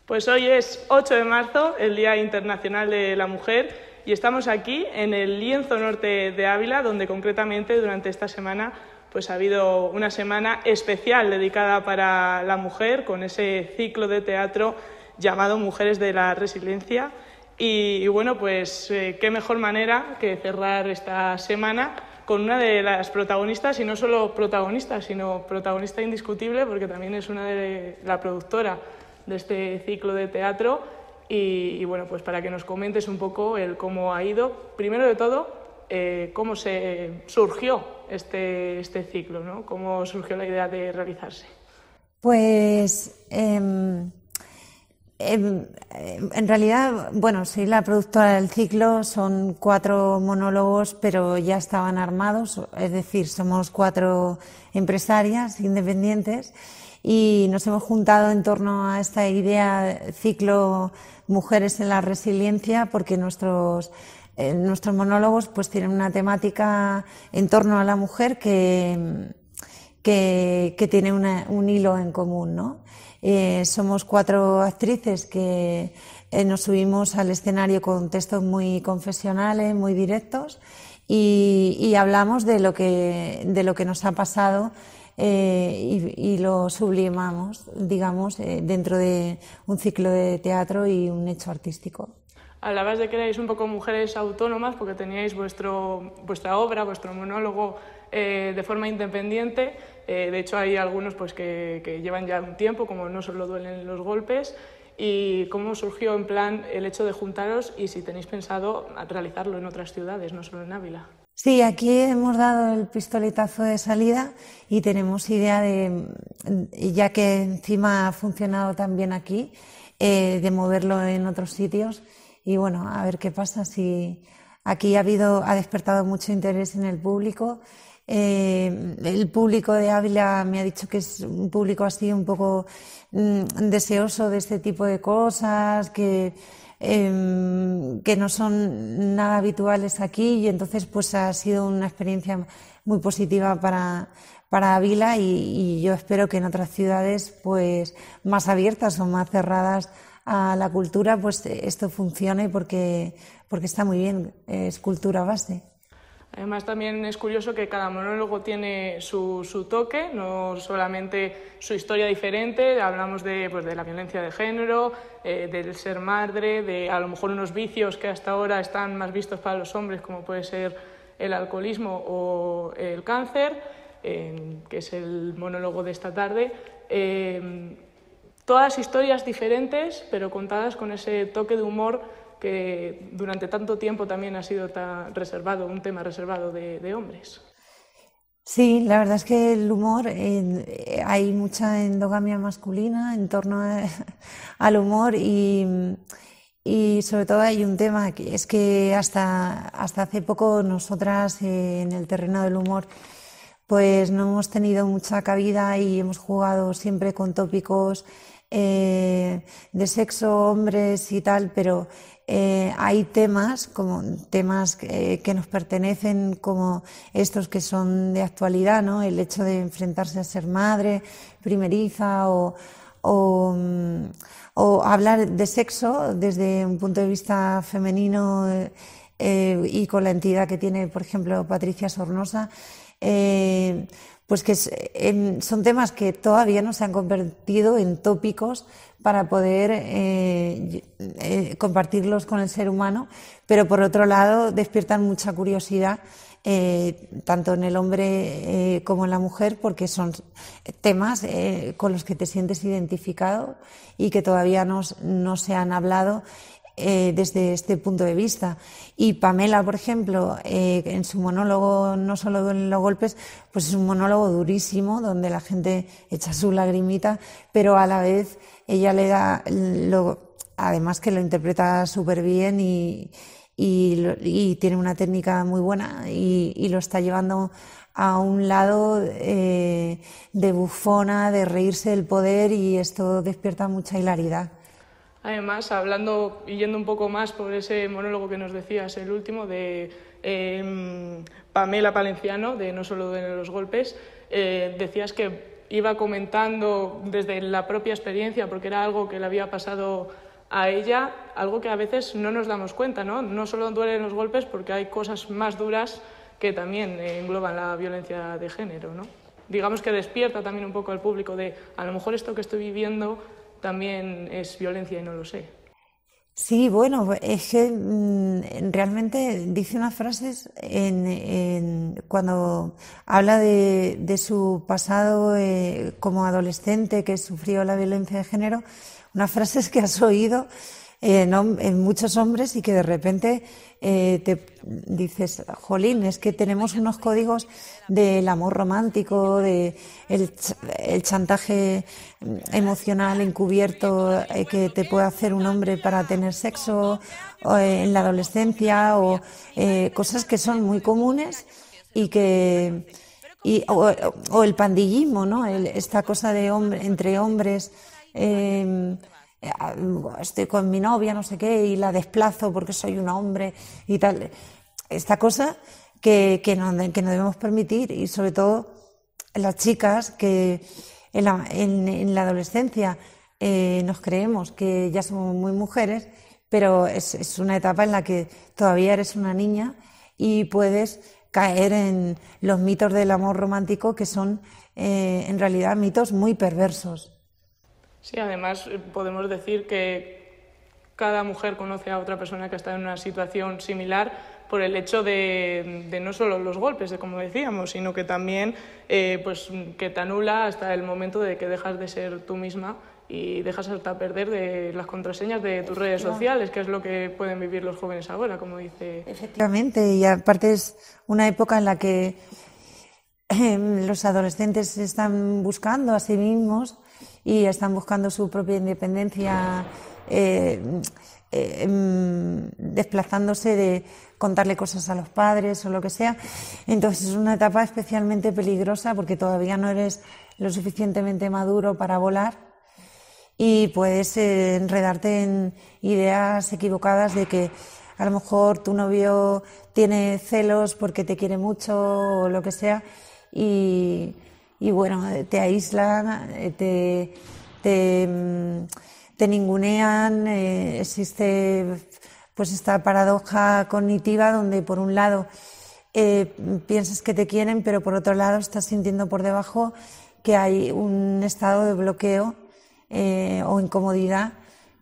Pues hoy es 8 de marzo, el Día Internacional de la Mujer, y estamos aquí en el Lienzo Norte de Ávila, donde concretamente durante esta semana pues ha habido una semana especial dedicada para la mujer, con ese ciclo de teatro llamado Mujeres de la Resiliencia. Y bueno, pues qué mejor manera que cerrar esta semana con una de las protagonistas, y no solo protagonista, sino protagonista indiscutible, porque también es una de la productora de este ciclo de teatro. Y bueno, pues para que nos comentes un poco el cómo ha ido, primero de todo, cómo se surgió este ciclo, ¿no? Cómo surgió la idea de realizarse. Pues en realidad, bueno, soy la productora del ciclo, son 4 monólogos, pero ya estaban armados, es decir, somos 4 empresarias independientes y nos hemos juntado en torno a esta idea ciclo Mujeres en la Resiliencia, porque nuestros monólogos pues tienen una temática en torno a la mujer que tiene un hilo en común, ¿no? Somos 4 actrices que nos subimos al escenario con textos muy confesionales, muy directos, y hablamos de lo que nos ha pasado y lo sublimamos, digamos, dentro de un ciclo de teatro y un hecho artístico. Hablabas de que erais un poco mujeres autónomas porque teníais vuestra obra, vuestro monólogo de forma independiente. De hecho, hay algunos pues, que llevan ya un tiempo, como No solo duelen los golpes. ¿Y cómo surgió en plan el hecho de juntaros y si tenéis pensado realizarlo en otras ciudades, no solo en Ávila? Sí, aquí hemos dado el pistoletazo de salida y tenemos idea ya que encima ha funcionado tan bien aquí, de moverlo en otros sitios. Y bueno, a ver qué pasa. Si aquí ha despertado mucho interés en el público. El público de Ávila me ha dicho que es un público así un poco deseoso de este tipo de cosas, que no son nada habituales aquí, y entonces pues ha sido una experiencia muy positiva para Ávila, y yo espero que en otras ciudades pues más abiertas o más cerradas a la cultura pues esto funcione, porque está muy bien, es cultura base. Además, también es curioso que cada monólogo tiene su toque, no solamente su historia diferente. Hablamos de la violencia de género, del ser madre, de a lo mejor unos vicios que hasta ahora están más vistos para los hombres, como puede ser el alcoholismo o el cáncer, que es el monólogo de esta tarde. Todas historias diferentes, pero contadas con ese toque de humor que durante tanto tiempo también ha sido reservado, un tema reservado de hombres. Sí, la verdad es que el humor, hay mucha endogamia masculina en torno al humor, y sobre todo hay un tema que es que hasta hace poco nosotras en el terreno del humor pues no hemos tenido mucha cabida y hemos jugado siempre con tópicos de sexo, hombres y tal, pero hay temas que nos pertenecen, como estos que son de actualidad, ¿no? El hecho de enfrentarse a ser madre primeriza o hablar de sexo desde un punto de vista femenino, y con la entidad que tiene, por ejemplo, Patricia Sornosa. Pues que son temas que todavía no se han convertido en tópicos para poder compartirlos con el ser humano, pero por otro lado despiertan mucha curiosidad, tanto en el hombre como en la mujer, porque son temas con los que te sientes identificado y que todavía no se han hablado desde este punto de vista. Y Pamela, por ejemplo, en su monólogo No solo duelen los golpes, pues es un monólogo durísimo donde la gente echa su lagrimita, pero a la vez ella le da además que lo interpreta súper bien y tiene una técnica muy buena, y lo está llevando a un lado de bufona, de reírse del poder, y esto despierta mucha hilaridad. Además, hablando y yendo un poco más por ese monólogo que nos decías, el último, de Pamela Palenciano, de No solo duelen los golpes, decías que iba comentando desde la propia experiencia, porque era algo que le había pasado a ella, algo que a veces no nos damos cuenta, ¿no? No solo duelen los golpes, porque hay cosas más duras que también engloban la violencia de género, ¿no? Digamos que despierta también un poco al público de, a lo mejor esto que estoy viviendo también es violencia y no lo sé. Sí, bueno, es que realmente dice unas frases cuando habla de su pasado como adolescente que sufrió la violencia de género, unas frases que has oído en muchos hombres y que de repente te dices, jolín, es que tenemos unos códigos del amor romántico, de el chantaje emocional encubierto que te puede hacer un hombre para tener sexo en la adolescencia o cosas que son muy comunes y que o el pandillismo, ¿no? Esta cosa de entre hombres. Estoy con mi novia, no sé qué, y la desplazo porque soy un hombre y tal. Esta cosa que no debemos permitir, y sobre todo las chicas que en la adolescencia nos creemos que ya somos muy mujeres, pero es una etapa en la que todavía eres una niña y puedes caer en los mitos del amor romántico que son en realidad mitos muy perversos. Sí, además podemos decir que cada mujer conoce a otra persona que está en una situación similar por el hecho de no solo los golpes, de como decíamos, sino que también pues, que te anula hasta el momento de que dejas de ser tú misma y dejas hasta perder de las contraseñas de tus redes sociales, que es lo que pueden vivir los jóvenes ahora, como dice. Efectivamente, y aparte es una época en la que los adolescentes se están buscando a sí mismos y están buscando su propia independencia, desplazándose de contarle cosas a los padres o lo que sea. Entonces es una etapa especialmente peligrosa porque todavía no eres lo suficientemente maduro para volar y puedes enredarte en ideas equivocadas de que a lo mejor tu novio tiene celos porque te quiere mucho o lo que sea y bueno, te aíslan, te ningunean, existe pues esta paradoja cognitiva donde por un lado piensas que te quieren, pero por otro lado estás sintiendo por debajo que hay un estado de bloqueo o incomodidad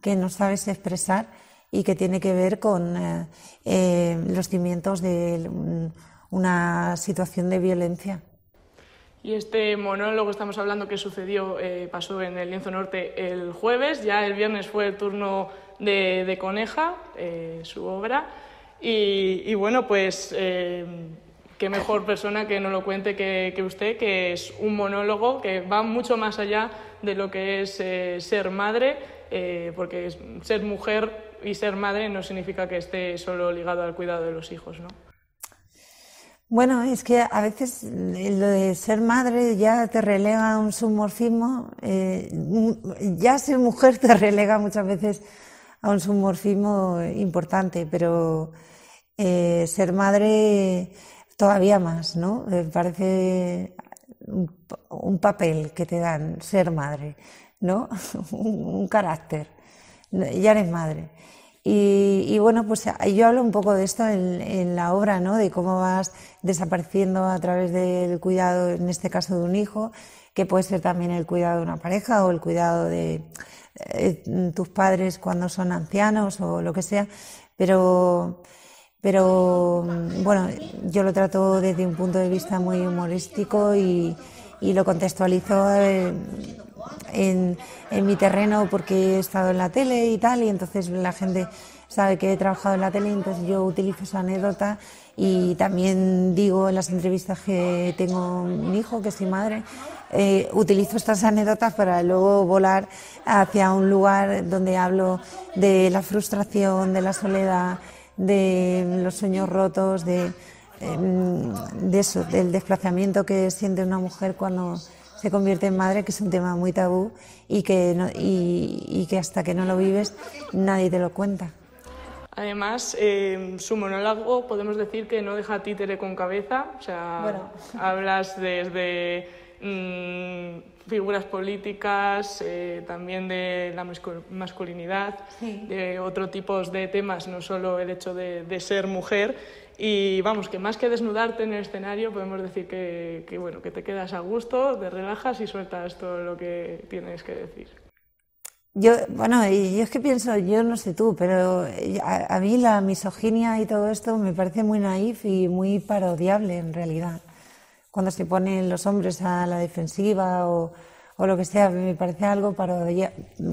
que no sabes expresar y que tiene que ver con los cimientos de una situación de violencia. Y este monólogo, estamos hablando que sucedió, pasó en el Lienzo Norte el jueves, ya el viernes fue el turno de Coneja, su obra, y bueno, pues qué mejor persona que nos lo cuente que usted, que es un monólogo que va mucho más allá de lo que es ser madre, porque ser mujer y ser madre no significa que esté solo ligado al cuidado de los hijos, ¿no? Bueno, es que a veces lo de ser madre ya te relega a un submorfismo, ya ser mujer te relega muchas veces a un submorfismo importante, pero ser madre todavía más, ¿no? Parece un papel que te dan, ser madre, ¿no? un carácter, ya eres madre. Y bueno, pues yo hablo un poco de esto en la obra, ¿no? De cómo vas desapareciendo a través del cuidado, en este caso de un hijo, que puede ser también el cuidado de una pareja o el cuidado de tus padres cuando son ancianos o lo que sea, pero bueno, yo lo trato desde un punto de vista muy humorístico y lo contextualizo en mi terreno porque he estado en la tele y tal, y entonces la gente sabe que he trabajado en la tele, y entonces yo utilizo esa anécdota y también digo en las entrevistas que tengo un hijo, que soy madre, utilizo estas anécdotas para luego volar hacia un lugar donde hablo de la frustración, de la soledad, de los sueños rotos, de eso, del desplazamiento que siente una mujer cuando se convierte en madre, que es un tema muy tabú y que hasta que no lo vives nadie te lo cuenta. Además, su monólogo podemos decir que no deja títere con cabeza, o sea, bueno. Hablas desde figuras políticas, también de la masculinidad, sí, de otros tipos de temas, no solo el hecho de ser mujer. Y vamos, que más que desnudarte en el escenario, podemos decir que bueno, que te quedas a gusto, te relajas y sueltas todo lo que tienes que decir. Yo es que pienso, yo no sé tú, pero a mí la misoginia y todo esto me parece muy naif y muy parodiable en realidad. Cuando se ponen los hombres a la defensiva o lo que sea, me parece algo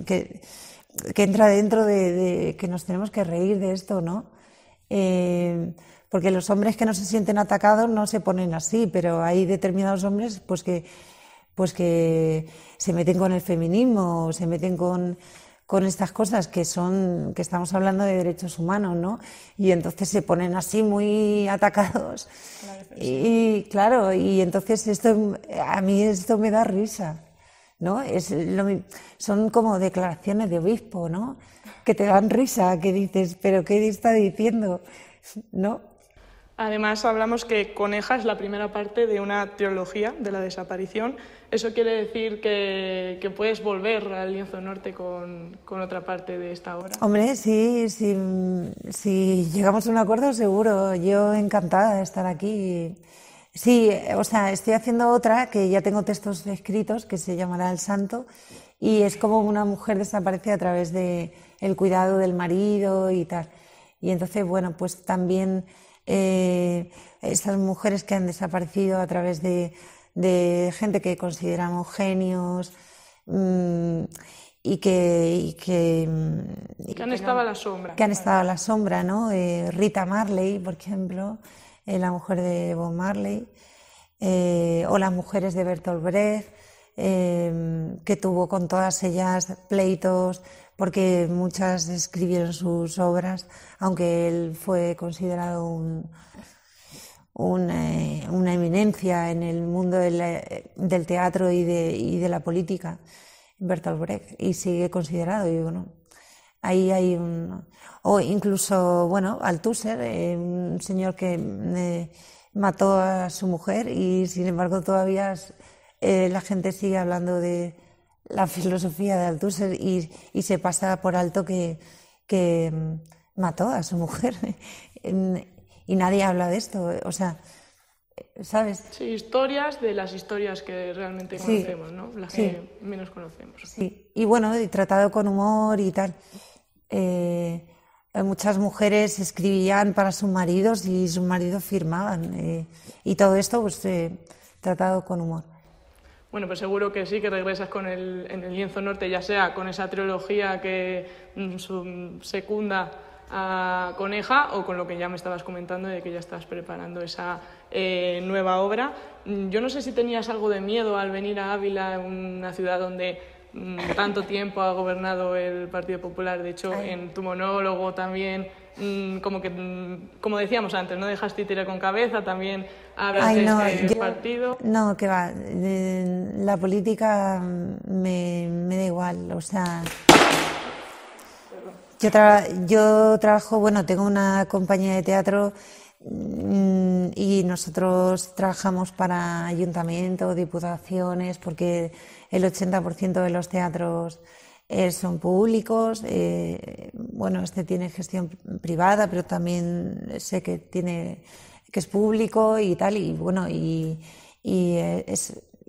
que entra dentro de que nos tenemos que reír de esto, ¿no? Porque los hombres que no se sienten atacados no se ponen así, pero hay determinados hombres pues que se meten con el feminismo, se meten con estas cosas que estamos hablando de derechos humanos, ¿no? Y entonces se ponen así muy atacados. Y claro, y entonces a mí esto me da risa, ¿no? Son como declaraciones de obispo, ¿no? Que te dan risa, que dices, ¿pero qué está diciendo? ¿No? Además, hablamos que Coneja es la primera parte de una trilogía de la desaparición. ¿Eso quiere decir que puedes volver al Lienzo Norte con otra parte de esta obra? Hombre, sí, si llegamos a un acuerdo, seguro. Yo encantada de estar aquí. Sí, o sea, estoy haciendo otra que ya tengo textos escritos que se llamará El Santo y es como una mujer desaparece a través de el cuidado del marido y tal. Y entonces, bueno, pues también estas mujeres que han desaparecido a través de gente que consideramos genios y que han estado a la sombra. Que han estado a la sombra, ¿no? Rita Marley, por ejemplo, la mujer de Bob Marley, o las mujeres de Bertolt Brecht, que tuvo con todas ellas pleitos, porque muchas escribieron sus obras, aunque él fue considerado una eminencia en el mundo del teatro y de la política, Bertolt Brecht, y sigue considerado. Y bueno, ahí hay o incluso, bueno, Althusser, un señor que mató a su mujer y sin embargo todavía la gente sigue hablando de la filosofía de Althusser y se pasa por alto que mató a su mujer y nadie habla de esto, o sea, ¿sabes? Sí, historias de las historias que realmente conocemos, ¿no? Las que menos conocemos. Sí, y bueno, y tratado con humor y tal. Muchas mujeres escribían para sus maridos y sus maridos firmaban y todo esto pues tratado con humor. Bueno, pues seguro que sí, que regresas en el Lienzo Norte, ya sea con esa trilogía que secunda a Coneja o con lo que ya me estabas comentando de que ya estás preparando esa nueva obra. Yo no sé si tenías algo de miedo al venir a Ávila, una ciudad donde tanto tiempo ha gobernado el Partido Popular. De hecho, en tu monólogo también, como decíamos antes, no dejas títere con cabeza, también hablas de este partido. No, que va, la política me da igual, o sea... Yo trabajo, bueno, tengo una compañía de teatro y nosotros trabajamos para ayuntamientos, diputaciones, porque el 80% de los teatros son públicos. Bueno, este tiene gestión privada, pero también sé que es público y tal, y bueno,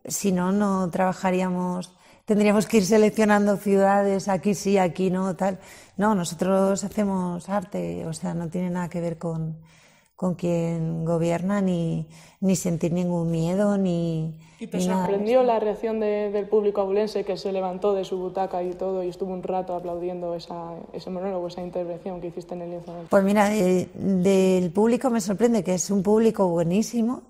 si no trabajaríamos. Tendríamos que ir seleccionando ciudades, aquí sí, aquí no, tal. No, nosotros hacemos arte, o sea, no tiene nada que ver con quien gobierna, ni sentir ningún miedo, ni... ¿Y te sorprendió la reacción del público abulense que se levantó de su butaca y todo y estuvo un rato aplaudiendo ese monólogo, esa intervención que hiciste en el Lienzo Norte? Pues mira, del público me sorprende que es un público buenísimo,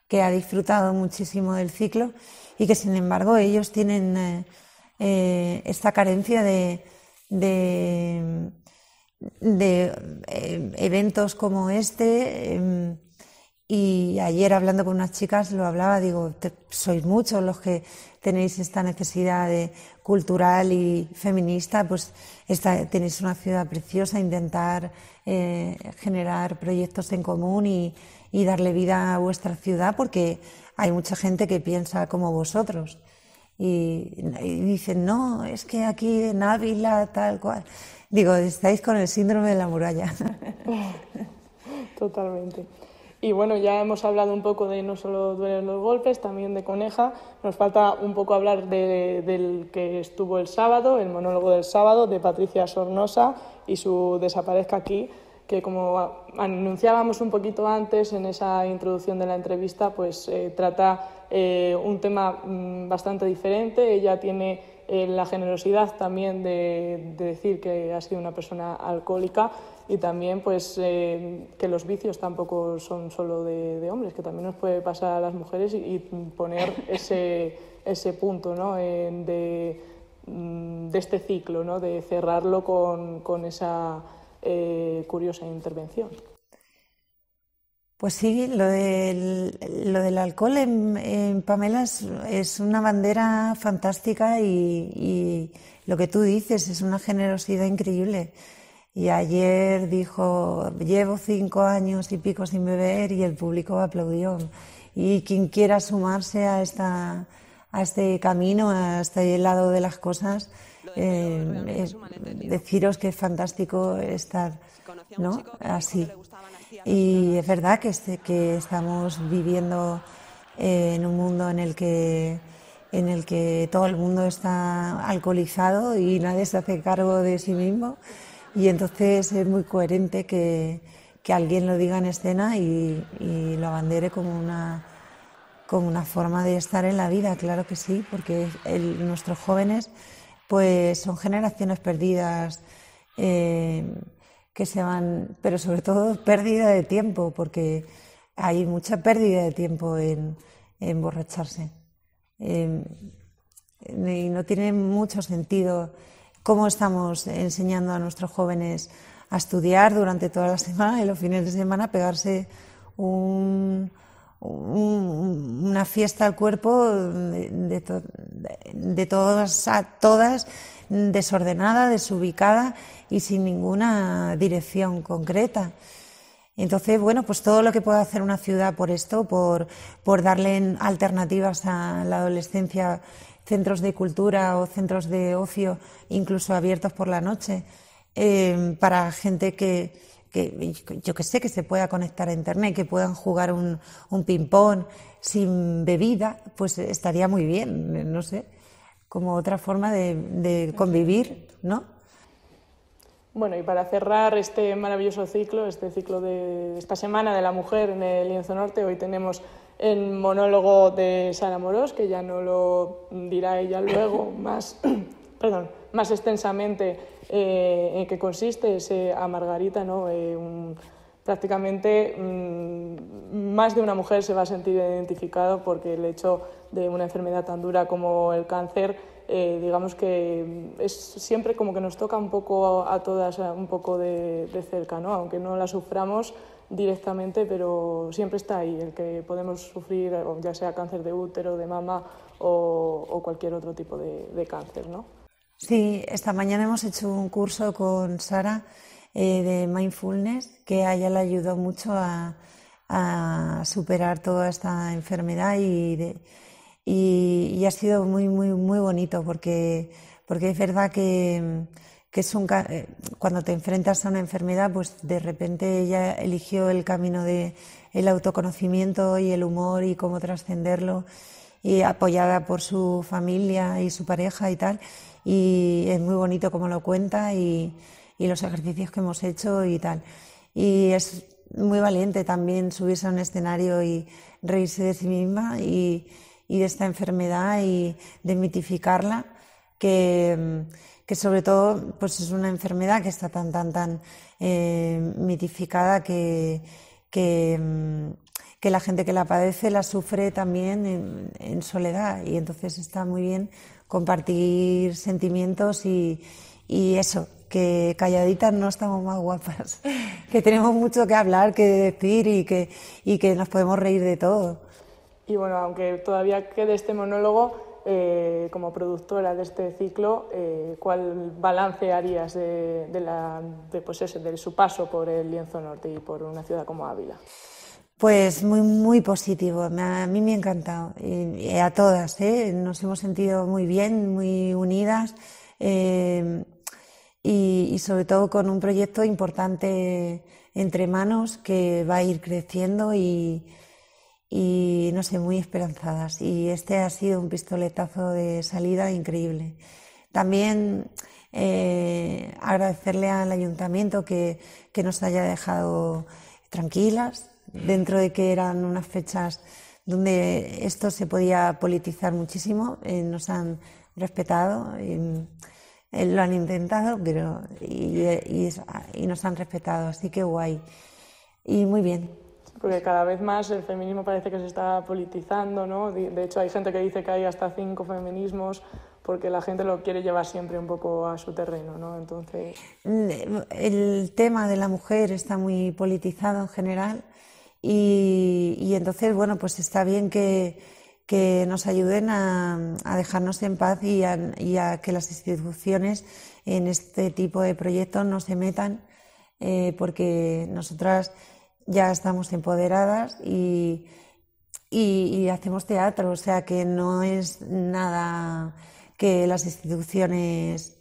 que ha disfrutado muchísimo del ciclo y que sin embargo ellos tienen esta carencia de eventos como este Y ayer hablando con unas chicas lo hablaba, digo, sois muchos los que tenéis esta necesidad cultural y feminista, pues tenéis una ciudad preciosa, intentar generar proyectos en común y darle vida a vuestra ciudad, porque hay mucha gente que piensa como vosotros. Y dicen, no, es que aquí en Ávila, tal cual. Digo, estáis con el síndrome de la muralla. Totalmente. Y bueno, ya hemos hablado un poco de no solo Duelen los golpes, también de Coneja. Nos falta un poco hablar del que estuvo el sábado, el monólogo del sábado de Patricia Sornosa y su Desaparezca aquí, que como anunciábamos un poquito antes en esa introducción de la entrevista, pues trata un tema bastante diferente. Ella tiene la generosidad también de decir que ha sido una persona alcohólica y también pues que los vicios tampoco son solo de hombres, que también nos puede pasar a las mujeres y poner ese punto, ¿no? de este ciclo, ¿no? De cerrarlo con esa curiosa intervención. Pues sí, lo del alcohol en Pamela es una bandera fantástica y lo que tú dices es una generosidad increíble. Y ayer dijo, llevo 5 años y pico sin beber, y el público aplaudió. Y quien quiera sumarse a este camino, a este lado de las cosas, deciros que es fantástico estar, ¿no? Así. Y es verdad que estamos viviendo en un mundo en el que todo el mundo está alcoholizado y nadie se hace cargo de sí mismo, y entonces es muy coherente que alguien lo diga en escena y lo abandere como una forma de estar en la vida. Claro que sí, porque nuestros jóvenes pues son generaciones perdidas, que se van, pero sobre todo pérdida de tiempo, porque hay mucha pérdida de tiempo en emborracharse. Y no tiene mucho sentido cómo estamos enseñando a nuestros jóvenes a estudiar durante toda la semana y los fines de semana pegarse una fiesta al cuerpo de todas a todas, desordenada, desubicada y sin ninguna dirección concreta. Entonces, bueno, pues todo lo que pueda hacer una ciudad por esto, por darle alternativas a la adolescencia, centros de cultura o centros de ocio, incluso abiertos por la noche, para gente que yo que sé, que se pueda conectar a internet, que puedan jugar un ping-pong sin bebida, pues estaría muy bien, no sé, como otra forma de convivir, ¿no? Bueno, y para cerrar este maravilloso ciclo, este ciclo de esta Semana de la Mujer en el Lienzo Norte, hoy tenemos el monólogo de Sara Amorós, que ya no lo dirá ella luego más, más extensamente en qué consiste ese a Margarita, ¿no? Prácticamente más de una mujer se va a sentir identificado, porque el hecho de una enfermedad tan dura como el cáncer, digamos que es siempre como que nos toca un poco a todas un poco de cerca, ¿no? Aunque no la suframos directamente, pero siempre está ahí el que podemos sufrir, ya sea cáncer de útero, de mama o cualquier otro tipo de cáncer, ¿no? Sí, esta mañana hemos hecho un curso con Sara de mindfulness, que a ella le ayudó mucho a superar toda esta enfermedad y ha sido muy, muy, muy bonito, porque es verdad que cuando te enfrentas a una enfermedad, pues de repente ella eligió el camino del autoconocimiento y el humor y cómo trascenderlo, y apoyada por su familia y su pareja y tal, y es muy bonito cómo lo cuenta y los ejercicios que hemos hecho y tal. Y es muy valiente también subirse a un escenario y reírse de sí misma y de esta enfermedad y desmitificarla, que sobre todo pues es una enfermedad que está tan mitificada que la gente que la padece la sufre también en soledad, y entonces está muy bien compartir sentimientos y eso, que calladitas no estamos más guapas, que tenemos mucho que hablar, que decir y que nos podemos reír de todo. Y bueno, aunque todavía quede este monólogo, como productora de este ciclo, ¿cuál balance harías de su paso por el Lienzo Norte y por una ciudad como Ávila? Pues muy positivo, a mí me ha encantado, y a todas, nos hemos sentido muy bien, muy unidas, y sobre todo con un proyecto importante entre manos que va a ir creciendo y no sé, muy esperanzadas. Y este ha sido un pistoletazo de salida increíble. También agradecerle al ayuntamiento que nos haya dejado tranquilas, dentro de que eran unas fechas donde esto se podía politizar muchísimo. Nos han respetado, lo han intentado, pero y nos han respetado, así que guay. Y muy bien. Porque cada vez más el feminismo parece que se está politizando, ¿no? De hecho, hay gente que dice que hay hasta 5 feminismos porque la gente lo quiere llevar siempre un poco a su terreno, ¿no? Entonces... El tema de la mujer está muy politizado en general y entonces, bueno, pues está bien que nos ayuden a dejarnos en paz y a que las instituciones en este tipo de proyectos no se metan, porque nosotras ya estamos empoderadas y hacemos teatro, o sea que no es nada que las instituciones,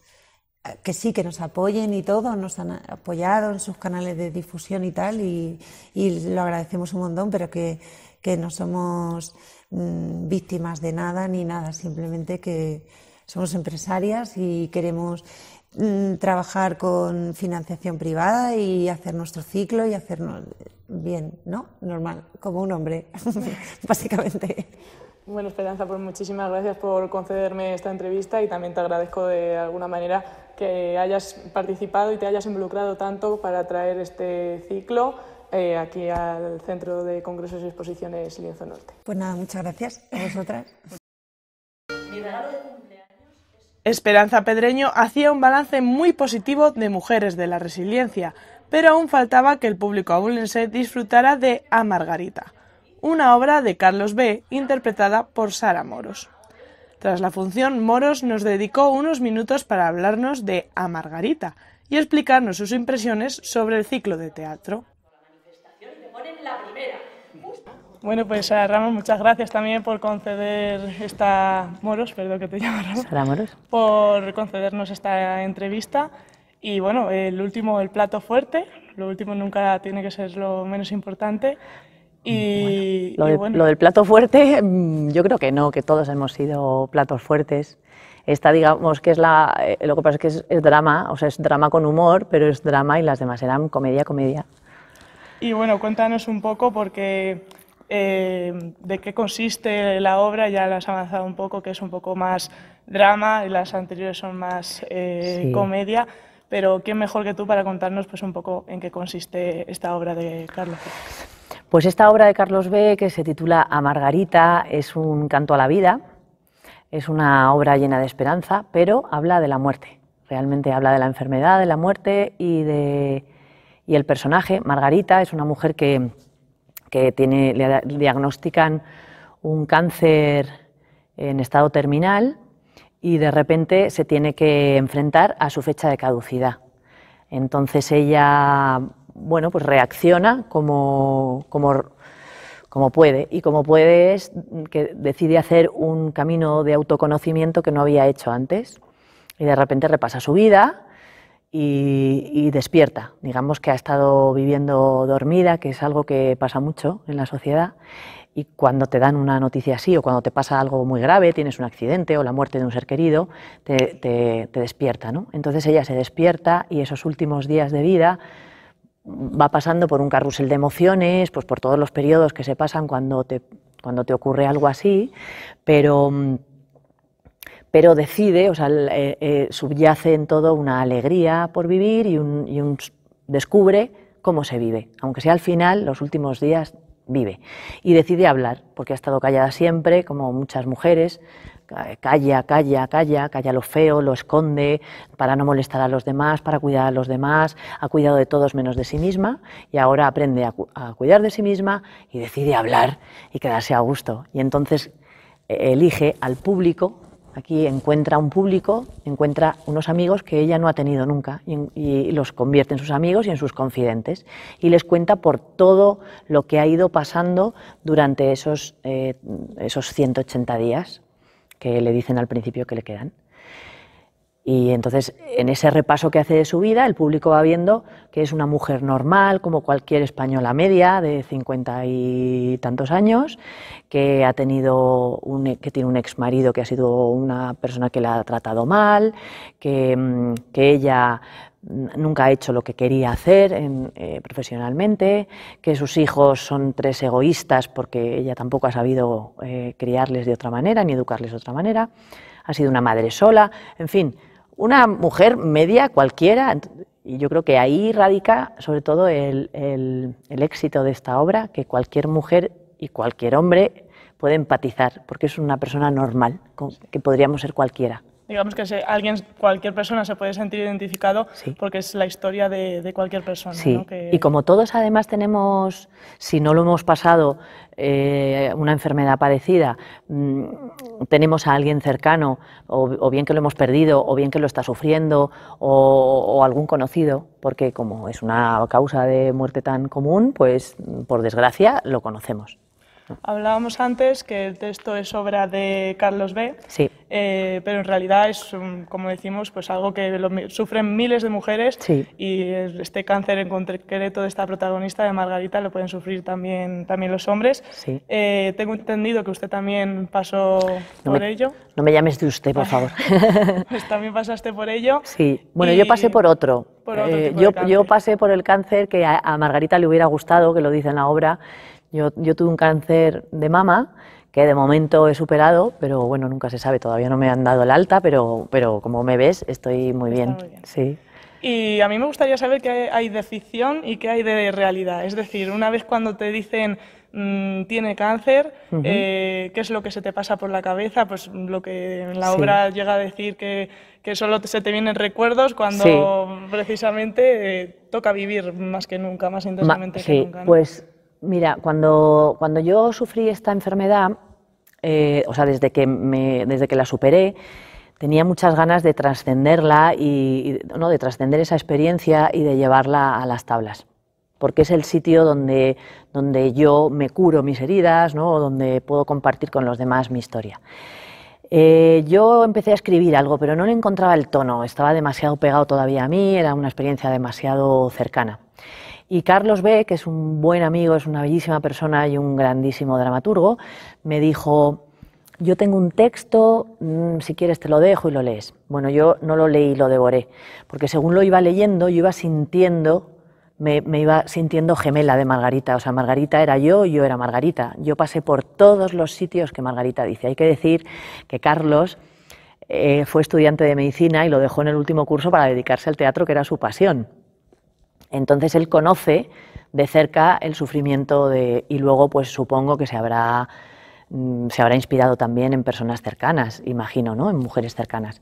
que sí, que nos apoyen y todo, nos han apoyado en sus canales de difusión y tal, y lo agradecemos un montón, pero que no somos víctimas de nada ni nada, simplemente que somos empresarias y queremos trabajar con financiación privada y hacer nuestro ciclo y hacernos bien, ¿no? Normal, como un hombre, básicamente. Bueno, Esperanza, pues muchísimas gracias por concederme esta entrevista y también te agradezco de alguna manera que hayas participado y te hayas involucrado tanto para traer este ciclo aquí al Centro de Congresos y Exposiciones Lienzo Norte. Pues nada, muchas gracias a vosotras. Mi regalo de cumpleaños. Esperanza Pedreño hacía un balance muy positivo de Mujeres de la Resiliencia, pero aún faltaba que el público abulense disfrutara de A Margarita, una obra de Carlos B. interpretada por Sara Moros. Tras la función, Moros nos dedicó unos minutos para hablarnos de A Margarita y explicarnos sus impresiones sobre el ciclo de teatro. Bueno, pues Sara Ramos, muchas gracias también por conceder Moros, perdón que te llamo Ramos. Sara Moros. Por concedernos esta entrevista. Y bueno, el plato fuerte, lo último nunca tiene que ser lo menos importante. Lo del plato fuerte, yo creo que no, que todos hemos sido platos fuertes. Esta, digamos, que es lo que pasa es que es drama, o sea, es drama con humor, pero es drama y las demás eran comedia. Y bueno, cuéntanos un poco porque de qué consiste la obra, ya la has avanzado un poco, que es un poco más drama y las anteriores son más sí. Comedia, pero ¿quién mejor que tú para contarnos pues un poco en qué consiste esta obra de Carlos B? Pues esta obra de Carlos B, que se titula A Margarita, es un canto a la vida, es una obra llena de esperanza, pero habla de la muerte, realmente habla de la enfermedad, de la muerte y el personaje, Margarita, es una mujer que le diagnostican un cáncer en estado terminal y de repente se tiene que enfrentar a su fecha de caducidad. Entonces ella, bueno, pues reacciona como puede, y como puede es que decide hacer un camino de autoconocimiento que no había hecho antes, y de repente repasa su vida y despierta. Digamos que ha estado viviendo dormida, que es algo que pasa mucho en la sociedad, y cuando te dan una noticia así o cuando te pasa algo muy grave, tienes un accidente o la muerte de un ser querido, te despierta, ¿no? Entonces ella se despierta y esos últimos días de vida va pasando por un carrusel de emociones, pues por todos los periodos que se pasan cuando te ocurre algo así, pero decide, o sea, subyace en todo una alegría por vivir y descubre cómo se vive, aunque sea al final, los últimos días vive. Y decide hablar, porque ha estado callada siempre, como muchas mujeres, calla, calla, calla, calla lo feo, lo esconde para no molestar a los demás, para cuidar a los demás, ha cuidado de todos menos de sí misma y ahora aprende a cuidar de sí misma y decide hablar y quedarse a gusto. Y entonces elige al público, aquí encuentra un público, encuentra unos amigos que ella no ha tenido nunca y los convierte en sus amigos y en sus confidentes y les cuenta por todo lo que ha ido pasando durante esos 180 días que le dicen al principio que le quedan. Y entonces, en ese repaso que hace de su vida, el público va viendo que es una mujer normal, como cualquier española media, de 50 y tantos años, que ha tenido que tiene un exmarido que ha sido una persona que la ha tratado mal, que ella nunca ha hecho lo que quería hacer profesionalmente, que sus hijos son 3 egoístas porque ella tampoco ha sabido criarles de otra manera ni educarles de otra manera, ha sido una madre sola, en fin, una mujer media cualquiera, y yo creo que ahí radica sobre todo el éxito de esta obra, que cualquier mujer y cualquier hombre puede empatizar, porque es una persona normal, que podríamos ser cualquiera. Digamos que cualquier persona se puede sentir identificado, sí, porque es la historia de cualquier persona. Sí, ¿no? Y como todos además tenemos, si no lo hemos pasado, una enfermedad parecida, tenemos a alguien cercano, o bien que lo hemos perdido, o bien que lo está sufriendo, o algún conocido, porque como es una causa de muerte tan común, pues por desgracia lo conocemos. Hablábamos antes que el texto es obra de Carlos B. Sí. Pero en realidad es, como decimos, pues algo que sufren miles de mujeres, sí, y este cáncer en concreto de esta protagonista, de Margarita, lo pueden sufrir también los hombres. Sí. Tengo entendido que usted también pasó por ello. No me llames de usted, por favor. Pues también pasaste por ello. Sí, bueno, yo pasé por otro. Yo pasé por el cáncer que a Margarita le hubiera gustado, que lo dice en la obra. Yo tuve un cáncer de mama que de momento he superado, pero bueno, nunca se sabe, todavía no me han dado el alta, pero como me ves, estoy muy bien. Sí. Y a mí me gustaría saber qué hay de ficción y qué hay de realidad. Es decir, una vez cuando te dicen tiene cáncer, ¿qué es lo que se te pasa por la cabeza? Pues lo que en la obra llega a decir que solo se te vienen recuerdos cuando precisamente toca vivir más que nunca, más intensamente que nunca, ¿no? Pues mira, cuando yo sufrí esta enfermedad, o sea, desde que la superé, tenía muchas ganas de trascenderla ¿no? de trascender esa experiencia y de llevarla a las tablas, porque es el sitio donde yo me curo mis heridas, ¿no? O donde puedo compartir con los demás mi historia. Yo empecé a escribir algo, pero no le encontraba el tono, estaba demasiado pegado todavía a mí, era una experiencia demasiado cercana. Y Carlos B., que es un buen amigo, es una bellísima persona y un grandísimo dramaturgo, me dijo: yo tengo un texto, si quieres te lo dejo y lo lees. Bueno, yo no lo leí, lo devoré, porque según lo iba leyendo, yo iba sintiendo, me iba sintiendo gemela de Margarita. O sea, Margarita era yo y yo era Margarita. Yo pasé por todos los sitios que Margarita dice. Hay que decir que Carlos fue estudiante de medicina y lo dejó en el último curso para dedicarse al teatro, que era su pasión. Entonces él conoce de cerca el sufrimiento y luego pues supongo que se habrá inspirado también en personas cercanas, imagino, ¿no? En mujeres cercanas.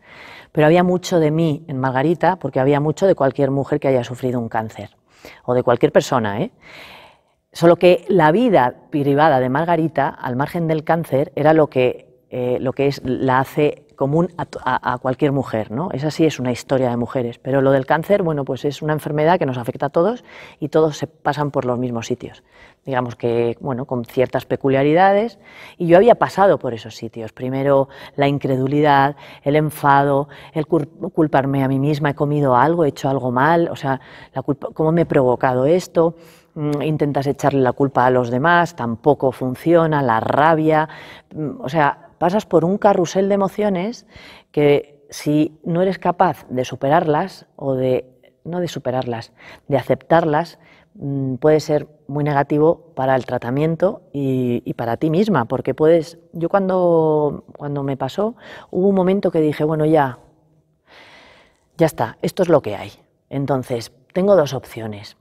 Pero había mucho de mí en Margarita, porque había mucho de cualquier mujer que haya sufrido un cáncer, o de cualquier persona, ¿eh? Solo que la vida privada de Margarita, al margen del cáncer, era lo que la hace común a cualquier mujer, ¿no? Esa sí es una historia de mujeres, pero lo del cáncer, bueno, pues es una enfermedad que nos afecta a todos y todos se pasan por los mismos sitios. Digamos que, bueno, con ciertas peculiaridades, y yo había pasado por esos sitios. Primero la incredulidad, el enfado, el culparme a mí misma, he comido algo, he hecho algo mal, o sea, la culpa, ¿cómo me he provocado esto? Intentas echarle la culpa a los demás, tampoco funciona, la rabia, o sea, pasas por un carrusel de emociones que si no eres capaz de superarlas, o no de superarlas, de aceptarlas, puede ser muy negativo para el tratamiento y para ti misma, porque yo cuando me pasó, hubo un momento que dije, bueno, ya está, esto es lo que hay. Entonces, tengo dos opciones.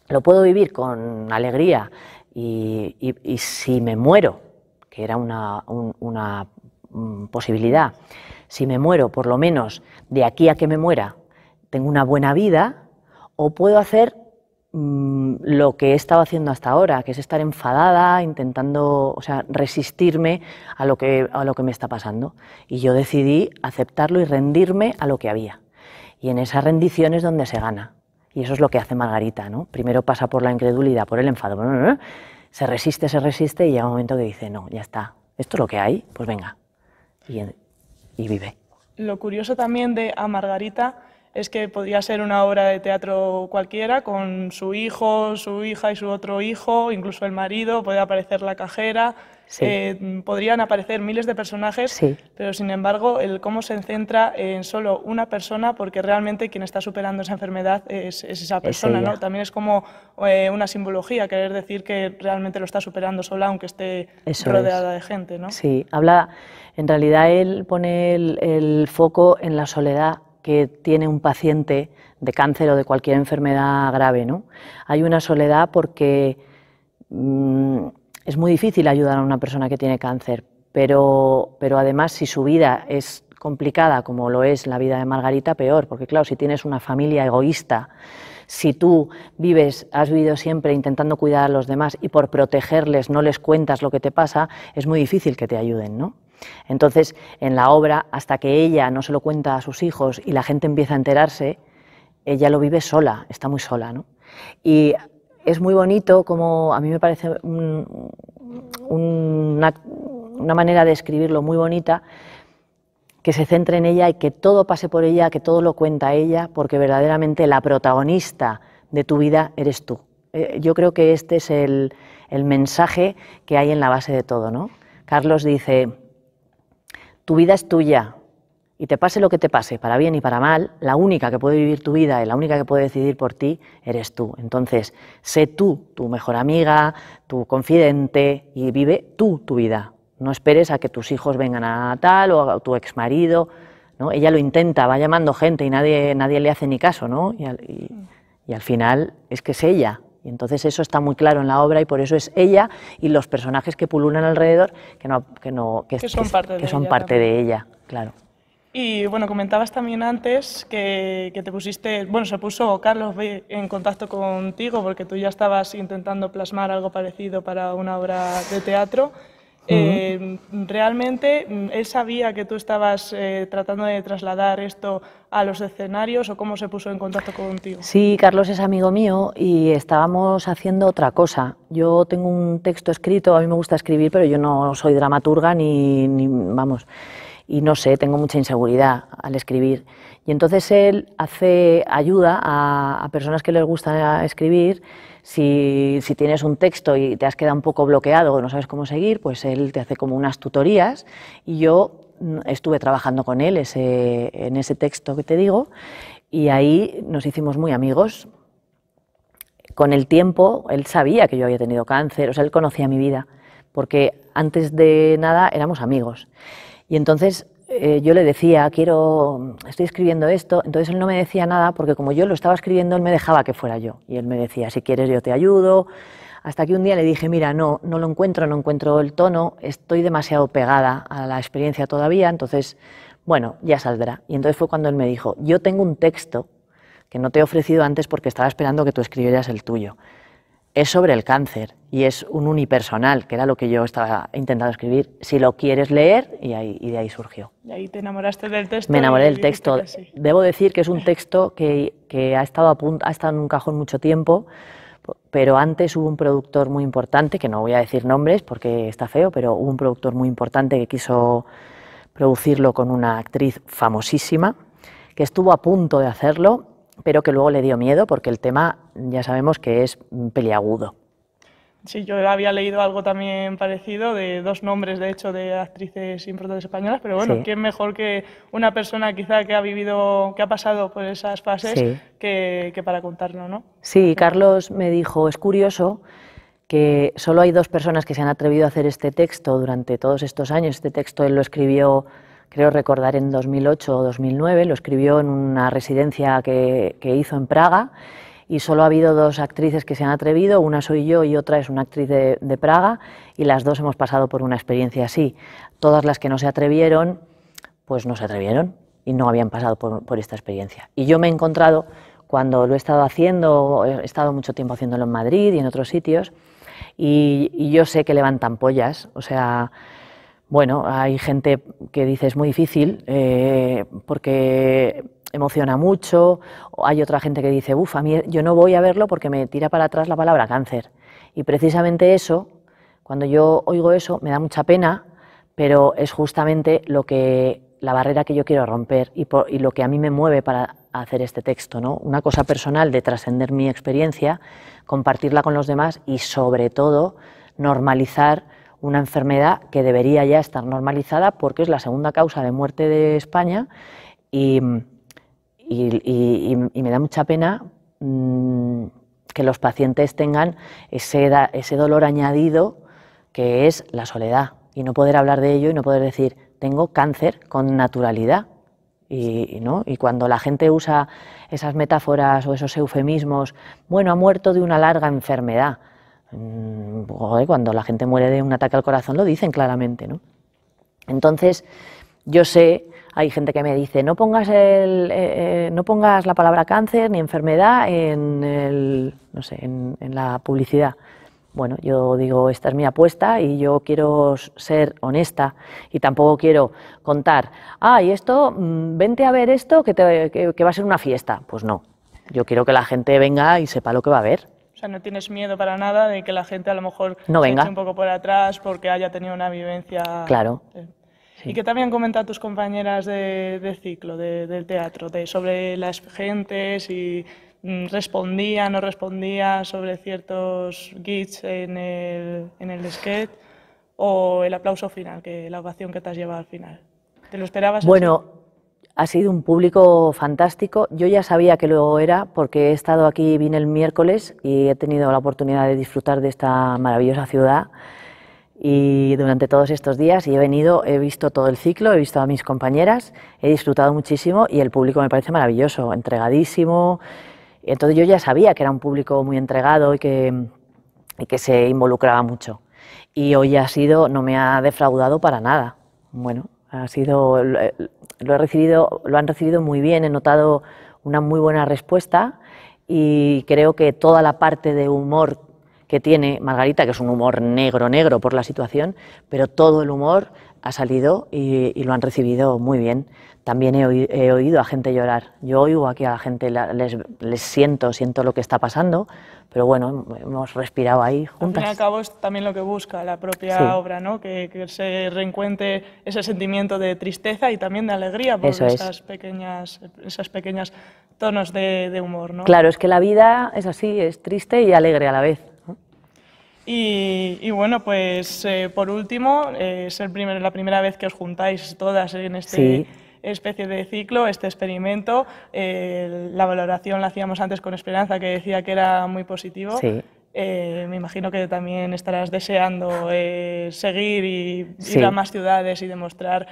Lo puedo vivir con alegría y si me muero, que era una posibilidad. Si me muero, por lo menos de aquí a que me muera, tengo una buena vida, o puedo hacer lo que he estado haciendo hasta ahora, que es estar enfadada, intentando, o sea, resistirme a lo que me está pasando. Y yo decidí aceptarlo y rendirme a lo que había. Y en esa rendición es donde se gana. Y eso es lo que hace Margarita, ¿no? Primero pasa por la incredulidad, por el enfado, se resiste y llega un momento que dice, no, ya está, esto es lo que hay, pues venga, y vive. Lo curioso también de A Margarita es que podría ser una obra de teatro cualquiera, con su hijo, su hija y su otro hijo, incluso el marido, puede aparecer la cajera, sí. Podrían aparecer miles de personajes, sí. Pero sin embargo el cómo se centra en solo una persona, porque realmente quien está superando esa enfermedad es esa persona, ¿no? También es como una simbología, querer decir que realmente lo está superando sola, aunque esté rodeada de gente, ¿no? Sí, en realidad él pone el foco en la soledad que tiene un paciente de cáncer o de cualquier enfermedad grave, ¿no? Hay una soledad porque es muy difícil ayudar a una persona que tiene cáncer, pero además si su vida es complicada, como lo es la vida de Margarita, peor, porque claro, si tienes una familia egoísta, si tú has vivido siempre intentando cuidar a los demás y por protegerles no les cuentas lo que te pasa, es muy difícil que te ayuden, ¿no? Entonces, en la obra, hasta que ella no se lo cuenta a sus hijos y la gente empieza a enterarse, ella lo vive sola, está muy sola, ¿no? Y es muy bonito, como a mí me parece una manera de escribirlo muy bonita, que se centre en ella y que todo pase por ella, que todo lo cuenta ella, porque verdaderamente la protagonista de tu vida eres tú. Yo creo que este es el mensaje que hay en la base de todo, ¿no? Carlos dice, tu vida es tuya y te pase lo que te pase, para bien y para mal, la única que puede vivir tu vida y la única que puede decidir por ti eres tú. Entonces, sé tú, tu mejor amiga, tu confidente y vive tú tu vida. No esperes a que tus hijos vengan a tal o a tu exmarido, ¿no? Ella lo intenta, va llamando gente y nadie le hace ni caso, ¿no? Y al final es que es ella. Y entonces eso está muy claro en la obra y por eso es ella y los personajes que pululan alrededor que son parte de ella, claro. Y bueno, comentabas también antes que te pusiste, bueno, se puso Carlos B en contacto contigo porque tú ya estabas intentando plasmar algo parecido para una obra de teatro. ¿Realmente él sabía que tú estabas tratando de trasladar esto a los escenarios o cómo se puso en contacto contigo? Sí, Carlos es amigo mío y estábamos haciendo otra cosa. Yo tengo un texto escrito, a mí me gusta escribir, pero yo no soy dramaturga vamos, y no sé, tengo mucha inseguridad al escribir. Y entonces él ayuda a personas que les gusta escribir. Si tienes un texto y te has quedado un poco bloqueado o no sabes cómo seguir, pues él te hace como unas tutorías y yo estuve trabajando con él en ese texto que te digo y ahí nos hicimos muy amigos. Con el tiempo él sabía que yo había tenido cáncer, o sea, él conocía mi vida, porque antes de nada éramos amigos. Y entonces yo le decía, estoy escribiendo esto, entonces él no me decía nada porque como yo lo estaba escribiendo, él me dejaba que fuera yo. Y él me decía, si quieres yo te ayudo. Hasta que un día le dije, mira, no lo encuentro, no encuentro el tono, estoy demasiado pegada a la experiencia todavía, entonces, bueno, ya saldrá. Y entonces fue cuando él me dijo, yo tengo un texto que no te he ofrecido antes porque estaba esperando que tú escribieras el tuyo. Es sobre el cáncer y es un unipersonal, que era lo que yo estaba intentando escribir. Si lo quieres leer, y de ahí surgió. Y ahí te enamoraste del texto. Me enamoré del texto. Debo decir que es un texto que ha estado en un cajón mucho tiempo, pero antes hubo un productor muy importante, que no voy a decir nombres porque está feo, pero hubo un productor muy importante que quiso producirlo con una actriz famosísima, que estuvo a punto de hacerlo, pero que luego le dio miedo porque el tema ya sabemos que es peliagudo. Sí, yo había leído algo también parecido, de dos nombres, de hecho, de actrices importantes españolas, pero bueno, sí. ¿Quién mejor que una persona quizá que ha pasado por esas fases sí. que para contarlo, ¿no? Sí, Carlos me dijo, es curioso que solo hay dos personas que se han atrevido a hacer este texto durante todos estos años. Este texto él lo escribió, creo recordar, en 2008 o 2009, lo escribió en una residencia que hizo en Praga y solo ha habido 2 actrices que se han atrevido, una soy yo y otra es una actriz de Praga, y las 2 hemos pasado por una experiencia así. Todas las que no se atrevieron, pues no se atrevieron y no habían pasado por esta experiencia. Y yo me he encontrado, cuando lo he estado haciendo, he estado mucho tiempo haciéndolo en Madrid y en otros sitios, y yo sé que levantan pollas, o sea, bueno, hay gente que dice es muy difícil porque emociona mucho, o hay otra gente que dice, uff, a mí yo no voy a verlo porque me tira para atrás la palabra cáncer. Y precisamente eso, cuando yo oigo eso, me da mucha pena, pero es justamente la barrera que yo quiero romper y lo que a mí me mueve para hacer este texto, ¿no? Una cosa personal de trascender mi experiencia, compartirla con los demás y sobre todo normalizar una enfermedad que debería ya estar normalizada porque es la segunda causa de muerte de España y me da mucha pena que los pacientes tengan ese dolor añadido que es la soledad y no poder hablar de ello y no poder decir tengo cáncer con naturalidad. Y cuando la gente usa esas metáforas o esos eufemismos, bueno, ha muerto de una larga enfermedad, cuando la gente muere de un ataque al corazón lo dicen claramente, ¿no? Entonces, yo sé, hay gente que me dice, no pongas la palabra cáncer ni enfermedad en la publicidad. Bueno, yo digo, esta es mi apuesta y yo quiero ser honesta y tampoco quiero contar, y esto, vente a ver esto que va a ser una fiesta. Pues no, yo quiero que la gente venga y sepa lo que va a ver. O sea, no tienes miedo para nada de que la gente a lo mejor no se venga. eche un poco por atrás porque haya tenido una vivencia... Claro. Sí. ¿Y qué también comentan tus compañeras de ciclo, del teatro, sobre las gentes y respondía, no respondía sobre ciertos gigs en el sketch o el aplauso final, la ovación que te has llevado al final? ¿Te lo esperabas? Bueno, ha sido un público fantástico. Yo ya sabía que lo era porque he estado aquí, vine el miércoles y he tenido la oportunidad de disfrutar de esta maravillosa ciudad y durante todos estos días y he visto todo el ciclo, he visto a mis compañeras, he disfrutado muchísimo y el público me parece maravilloso, entregadísimo. Entonces yo ya sabía que era un público muy entregado y que se involucraba mucho. Y hoy no me ha defraudado para nada. Bueno, lo han recibido muy bien, he notado una muy buena respuesta y creo que toda la parte de humor que tiene Margarita, que es un humor negro por la situación, pero todo el humor ha salido y lo han recibido muy bien. También he oído a gente llorar. Yo oigo aquí a la gente, les siento lo que está pasando, pero bueno, hemos respirado ahí juntas. Al fin y al cabo es también lo que busca la propia obra, ¿no? Que se reencuentre ese sentimiento de tristeza y también de alegría por esas pequeñas tonos de humor, ¿no? Claro, es que la vida es así, es triste y alegre a la vez. Y bueno, pues por último, es la primera vez que os juntáis todas en este especie de ciclo, este experimento. La valoración la hacíamos antes con Esperanza, que decía que era muy positivo. Sí. Me imagino que también estarás deseando seguir y ir a más ciudades y demostrar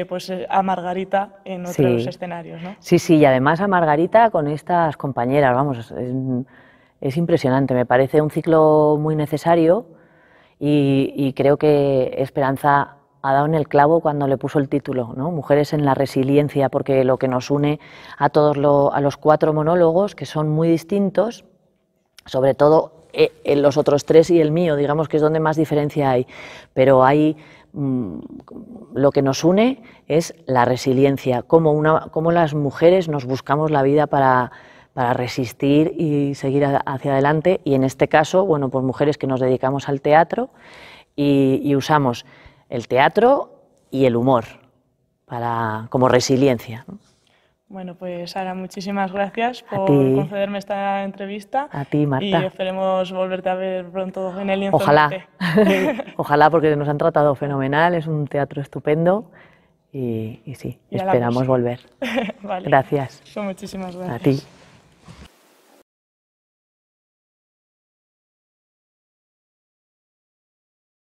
pues, a Margarita en otros escenarios, ¿no? Sí, y además a Margarita con estas compañeras, vamos, es impresionante, me parece un ciclo muy necesario y creo que Esperanza ha dado en el clavo cuando le puso el título, ¿no? Mujeres en la resiliencia, porque lo que nos une a a los 4 monólogos, que son muy distintos, sobre todo en los otros 3 y el mío, digamos que es donde más diferencia hay, pero lo que nos une es la resiliencia, cómo las mujeres nos buscamos la vida para resistir y seguir hacia adelante, y en este caso, bueno, pues mujeres que nos dedicamos al teatro y usamos el teatro y el humor como resiliencia, ¿no? Bueno, pues Sara, muchísimas gracias por concederme esta entrevista. A ti, Marta. Y esperemos volverte a ver pronto en el Lienzo Ojalá. Norte. Ojalá, porque nos han tratado fenomenal, es un teatro estupendo y sí, esperamos volver. Vale. Gracias. Muchísimas gracias. A ti.